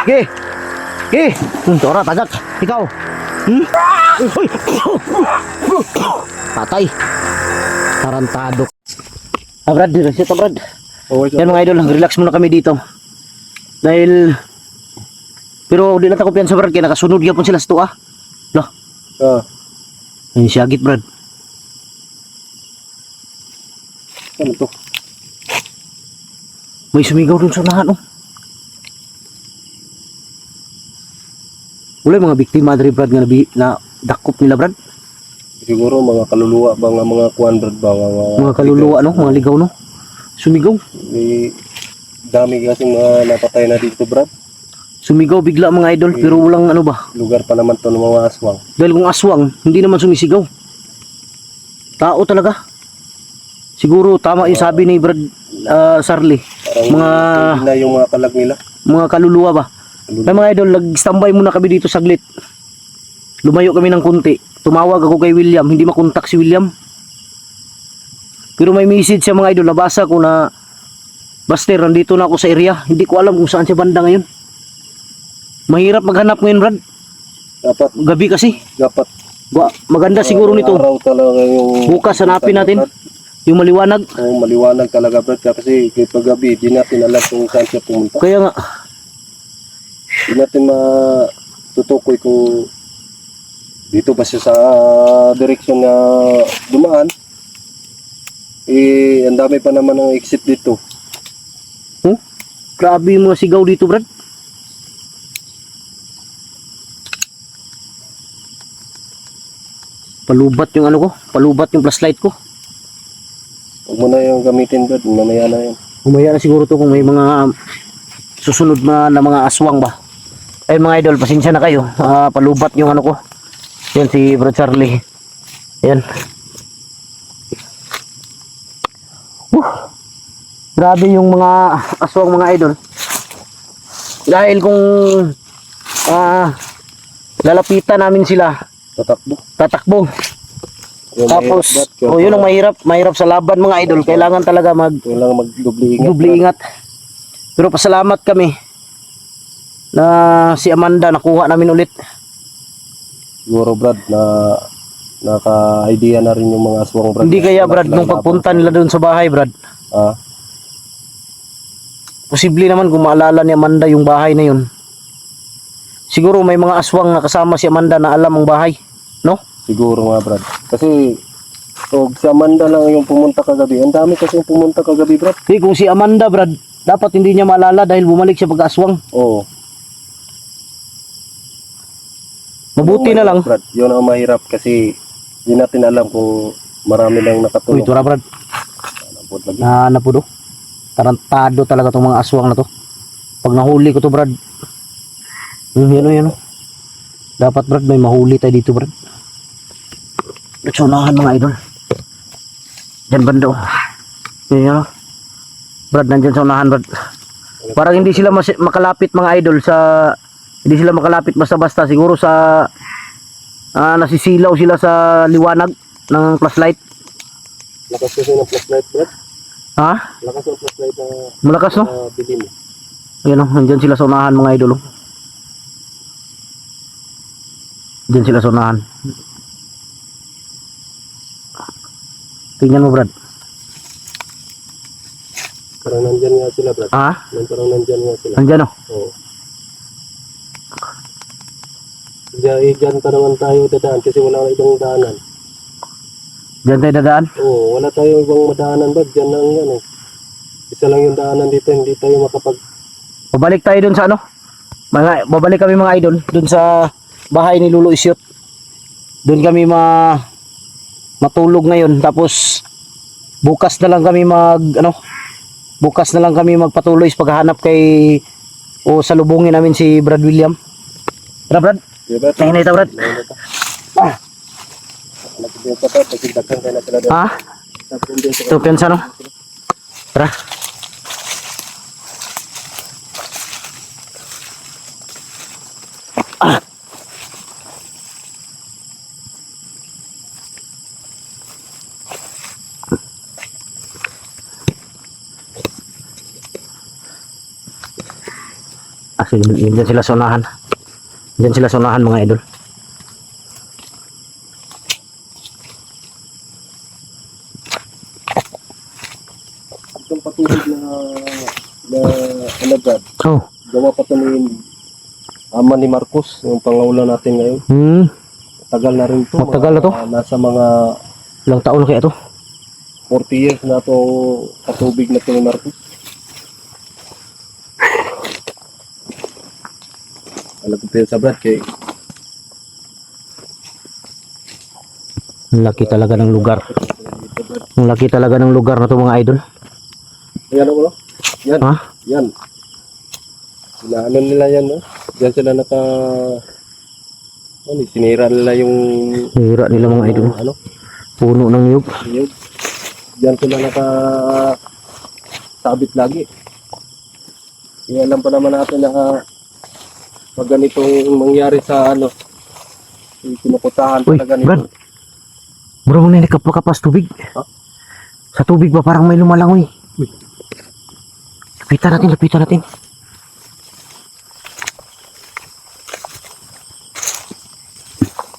Ge. Ge. Tora tagak. Ikaw. Uy. Patay. Tarantado. Brad, reset Brad. Yan mga idol, relax muna kami dito. Dahil pero di na ta kumpiyansa Brad, kaya nakasunod gyapon sila sa tuwa. Lah. Ayun siyagit Brad. Ano to? May sumigaw dun sa unahan, oh. Wala mga biktima diri Brad nga na dakop nila Brad. Siguro mga kaluluwa ba nga mga kuan Brad ba Mga kaluluwa no, mga ligaw no. Sumigaw. May dami kasi mga napatay na dito Brad. Sumigaw bigla mga idol pero walang ano ba. Lugar pa naman to ng mga aswang. Dahil kung aswang, hindi naman sumisigaw. Tao talaga. Siguro tama yung sabi ni Brad Sarli. Parang Mga hindi na yung mga kalag nila. mga kaluluwa ba. Kaya mga idol, nag-standby muna kami dito saglit. Lumayo kami ng kunti. Tumawag ako kay William, hindi makontak si William. Pero may message siya mga idol, nabasa ko na Buster, nandito na ako sa area. Hindi ko alam kung saan siya banda ngayon. Mahirap maghanap ngayon Brad. Dapat Gabi kasi. Maganda siguro nito. Araw talaga yung Bukas hanapin natin. Yung maliwanag. Oh, maliwanag talaga Brad kasi kapag gabi di natin alam kung saan siya pumunta. Kaya nga. Di natin matutukoy kung dito ba siya sa direksyon na dumaan. Eh, ang dami pa naman ng exit dito. Grabe yung mga sigaw dito Brad. Palubat yung ano ko. Palubat yung flashlight ko. Huwag mo na yung gamitin Brad, mamaya na yan. Umaya na siguro to kung may mga susunod na mga aswang ba. Ay mga idol, pasensya na kayo. Palubat yung ano ko. Yan si Bro Charlie. Yan. Grabe yung mga aswang mga idol. Dahil kung lalapitan namin sila, tatakbo. Tapos, yun ang mahirap sa laban mga idol. Kailangan talaga magdubli ingat. Pero pasalamat kami na si Amanda nakuha namin ulit. Siguro Brad na naka-idea na rin yung mga aswang Brad. Hindi kaya Brad nung pagpunta nila doon sa bahay Brad. Posible naman kung maalala ni Amanda yung bahay na yun. Siguro may mga aswang na kasama si Amanda na alam ang bahay, no? Siguro nga Brad. Kasi si Amanda lang yung pumunta kagabi. Ang dami kasi yung pumunta kagabi Brad. Kung si Amanda Brad, dapat hindi niya maalala dahil bumalik siya pag-aswang. Oo. Mabuti na lang. Brad, yun ang mahirap kasi hindi natin alam kung marami lang nakatulong. Uy, tura Brad. Napudo. Tarantado talaga tong mga aswang na to. Pag nahuli ko to Brad. Yan. Dapat Brad may mahuli tayo dito Brad. Sunahan mga idol. Diyan banda oh. Yan. Brad, nandyan sa unahan Brad. Parang hindi sila makalapit mga idol sa... Hindi sila makalapit basta-basta. Siguro sa... nasisilaw sila sa liwanag ng flashlight. Lakas kasi ng flashlight Brad. Ha? Lakas ng flashlight na... Malakas no? Dilim. Ayan o, nandyan sila sa unahan mga idol. Diyan sila sa unahan. Tingnan mo Brad. Parang nandyan nga sila Brad. Ha? Parang nandyan nga sila. Nandyan o. Oo. Diyan pa naman tayo dadaan kasi wala na ibang daanan. Diyan tayo dadaan? Oo, wala tayo ibang madaanan Brad. Diyan lang yan eh. Isa lang yung daanan dito, hindi tayo Babalik tayo dun sa ano? Babalik kami mga idol dun sa bahay ni Lolo Isyot. Dun kami matulog ngayon. Tapos bukas na lang kami magpatuloy sa paghahanap o salubungin namin si Brad William. Tara Brad? Tingin na ito Brad. Ha? Ito pensa no? Tara. Kasi dyan sila sa unahan. Dyan sila sa unahan mga idol. Itong patubig na ano Brad, Oh. gawa pa ito ni ama ni Marcos, yung pangulo natin ngayon. Tagal na rin to. Matagal na to? Nasa mga Ilang taon na kaya to? 40 years na to patubig na ito ni Marcos. Alam ko tayo sa Brad kay Ang laki talaga ng lugar. Ang laki talaga ng lugar na to mga idol. Ayan o, yan, Ha? yan. Ano nila yan, no? Diyan sila sinira nila yung Hira nila mga idol. ano, Puno ng niyog. yun. Diyan sila sabit lagi. Kaya alam pa naman natin na pag ganitong mangyari sa pinuputahan Uy, talaga nito. Brad. Bro, mo na kapas tubig. Ha? Sa tubig ba parang may lumalangoy? Uy. Lapitan natin, lapitan natin.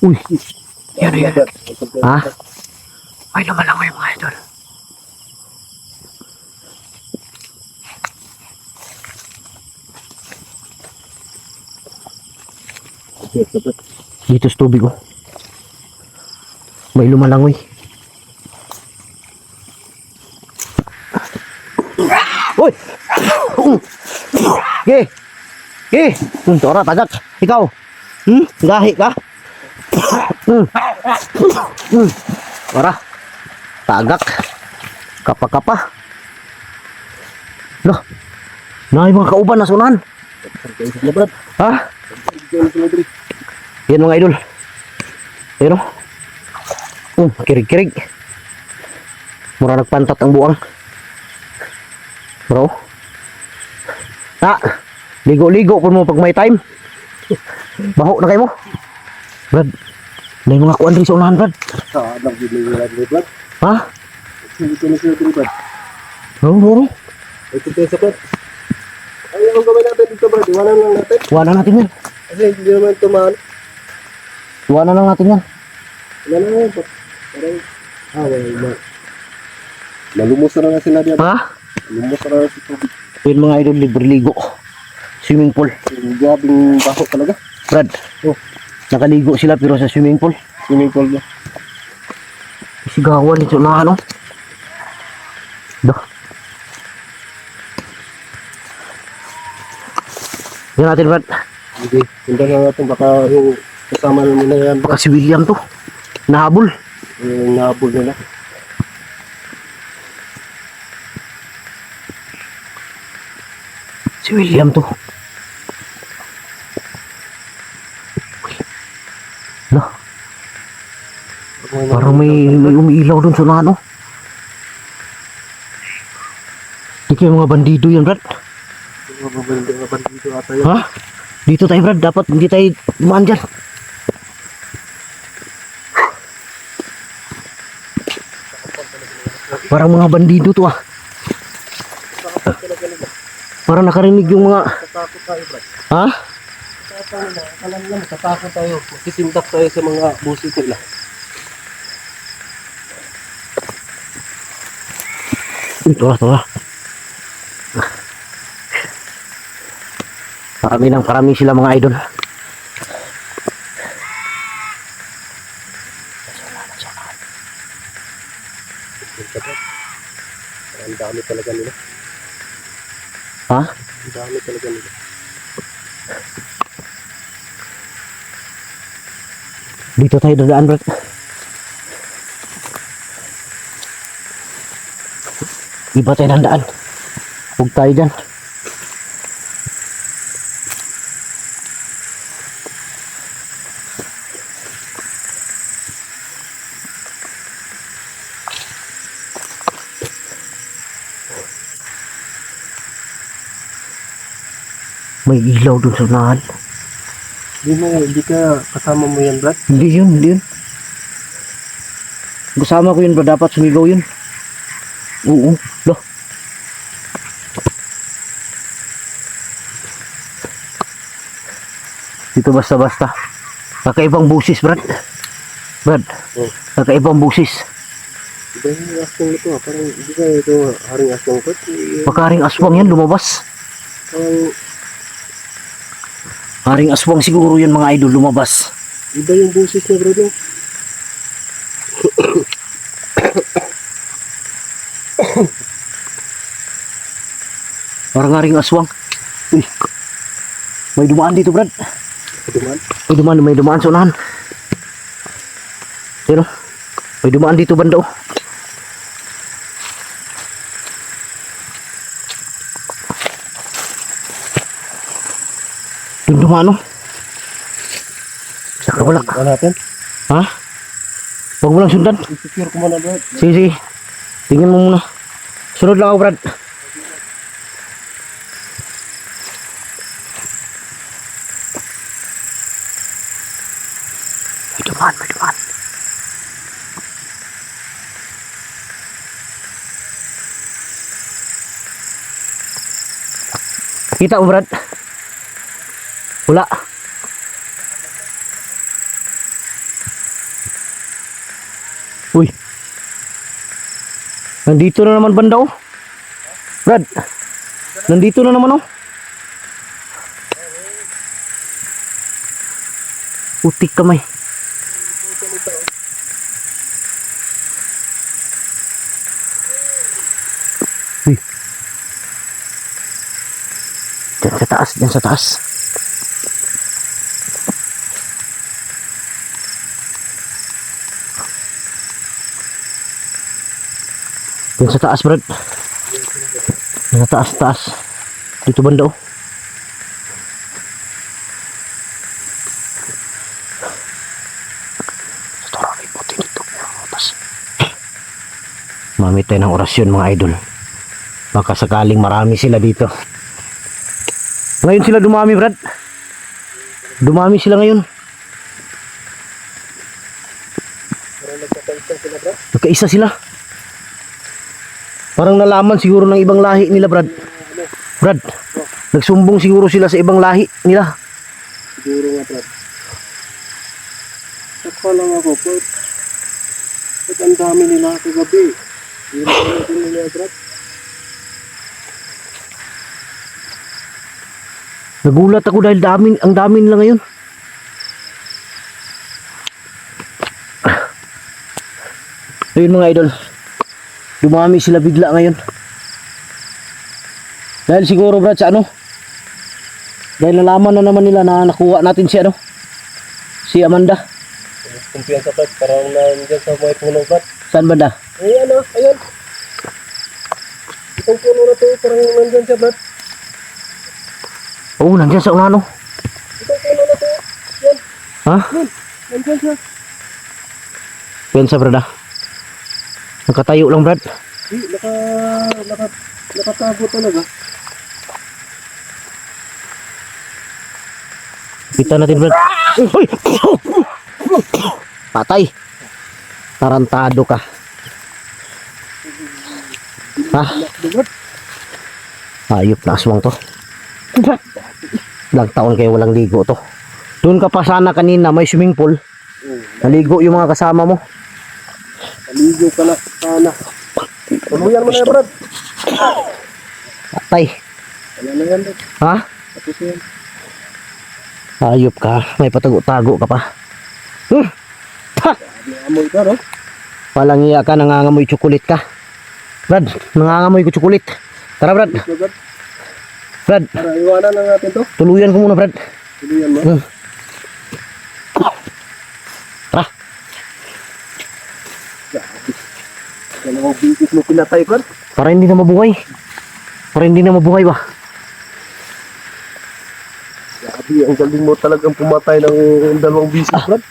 Uy. Yan, yan. Ha? May lumalangoy mga idol. Dito sa tubig oh. May lumalangoy. Uy! Ge! Ge! Tora, tagak. Ikaw. Gahi ka? Tora. Tagak. Kapa-kapa. Loh. Naay mga kauban na sunan. Ha? Yan mga idol. Pero kirig-kirig. Mura nagpantat ang buang. Bro. Ligo-ligo po mo pag may time. Baho na kayo mo. Brad. May mga kuan rin sa unahan, Brad. Alam din nila Brad. Ha? Ito na sila Brad. Bro. Ito tayo sa Brad. Ay, ang gawin natin dito Brad, iwanan lang natin. Iwanan natin yan. Kasi hindi naman tumaan. Iwanan lang natin yan. Wala na yun. Parang, wala. Malumos na nga sila diyan. Ha? Malumos na nga si tubig. Yun mga idol, libre ligo. Swimming pool. Yung gabing baho talaga. Brad. Nakaligo sila pero sa swimming pool. Swimming pool niya. Sigawan ito na ano. Dah. Yan natin, Brad. Hindi. Punta na natin. Baka yung kasama naman na yan. Baka si William to. Nahabol. Yung nahabol nila. Si William to. Lah. Parang may umiilaw dun sa ano. Di kayo mga bandido yan, Brad. Mga bandido ata yan. Ha? Dito tayo, Brad. Dapat hindi tayo dumaan dyan. Parang mga bandido to ah. Parang nakarinig yung mga... Tatakot tayo, Brad. Ha? Alam na, matatakot tayo. Magsisindak tayo sa mga busis nila. Ito ah. Parami sila mga idol. Ang dami talaga nila. Ha? Ang dami talaga nila. Dito tayo dadaan, Brad. Iba tayo ng daan. Huwag tayo dyan. May ilaw dun sa unahan. Hindi ka kasama mo yan, Brad? Hindi yun. Kasama ko yun, Brad. Dapat sumigaw yun. Oo. Loh. Dito basta-basta. Kakaibang busis, Brad. Brad, Oh. kakaibang busis. Iba yung aswang ito ah. Parang hindi ka ito haring aswang ko. Pagkaring aswang yan, lumabas. Parang Haring aswang siguro yan mga idol, lumabas. iba yung busis niya bro. No? Parang haring aswang. Uy, may dumaan dito, Brad. Duman. May dumaan sa unahan. Sino? May dumaan dito banda oh. Doon dumaan oh. Sa kabulak. Ano natin? Ha? Huwag mo lang sundan. I-secure ko muna bro. Sige, sige. Tingnan mo muna. Sunod lang ako, Brad. May dumaan, may dumaan. Kita mo, Brad? Wala. Uy. Nandito na naman banda oh. Brad. Nandito na naman oh. Putik kamay. Uy. Diyan sa taas, diyan sa taas. Diyan sa taas, Brad. Diyan sa taas, taas. Dito banda oh. Mamit tayo ng orasyon mga idol. Baka sakaling marami sila dito. Ngayon sila dumami, Brad. Dumami sila ngayon. Nagkaisa sila. Parang nalaman siguro ng ibang lahi nila, Brad. Brad, nagsumbong siguro sila sa ibang lahi nila. Siguro nga Brad. Saka lang ako po. Ba't ang dami nila kagabi? Hindi natin nila Brad. Nagulat ako dahil ang dami nila ngayon. Ayun mga idol. Dumami sila bigla ngayon. Dahil siguro, Brad, sa ano? Dahil nalaman na naman nila na nakuha natin si ano? Si Amanda. Kumpiyansa Brad. Parang nandiyan sa mga puno Brad. Saan banda? Ayan oh, ayan. Itong puno na to, parang nandyan siya Brad. Oo, nandiyan sa unahan oh. Itong puno na to, yan. Ha? Yan, nandyan siya. Yan sa Brad ah. Nakatayo lang, Brad. Nakatago talaga. Kita natin, Brad. Uy! Patay. Tarantado ka. Ha? Hayop na aswang to. Ilang taon kayo walang ligo to. Doon ka pa sana kanina, may swimming pool. Naligo yung mga kasama mo. Aligo ka na, sana. Tuluyan mo na yan, Brad. Patay. Wala na yan, Brad. Ha? Tapos na yan. Hayop ka. May patago-tago ka pa. Ha! May amoy ka, no? Walang iya ka, nangangamoy tsukulit ka. Brad, nangangamoy ko tsukulit. Tara, Brad. So, Brad, Brad, tara, iwanan na natin to. tuluyan ko muna, Brad. Tuluyan mo. Tara. Dalawang bisis mo pinatay, Brad. Para hindi na mabuhay. Para hindi na mabuhay ba? Grabe, ang galing mo talagang pumatay ng dalawang bisis, Brad.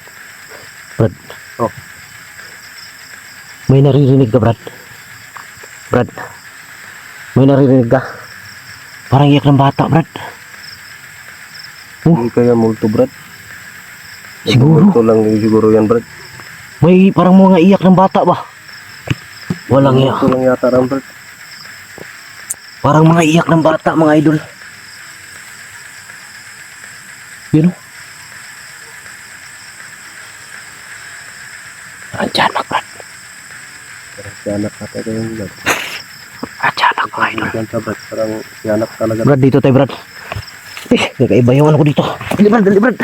Brad. Oh. May naririnig ka, Brad. Brad. May naririnig ka. Parang iyak ng bata, Brad. Hindi kaya multo, Brad. Siguro. Multo lang siguro yan, Brad. May parang mga iyak ng bata ba? Walang iyak. Multo lang yata rin, Brad. Parang mga iyak ng bata, mga idol. Yun o. Tiyanak, Brad. Si anak natin yung Brad. Tiyanak, mga idol. Ganda Brad, parang si anak talaga. Brad, dito tayo, Brad. Kakaiba yung ano ko dito. Dali, Brad, dali, Brad.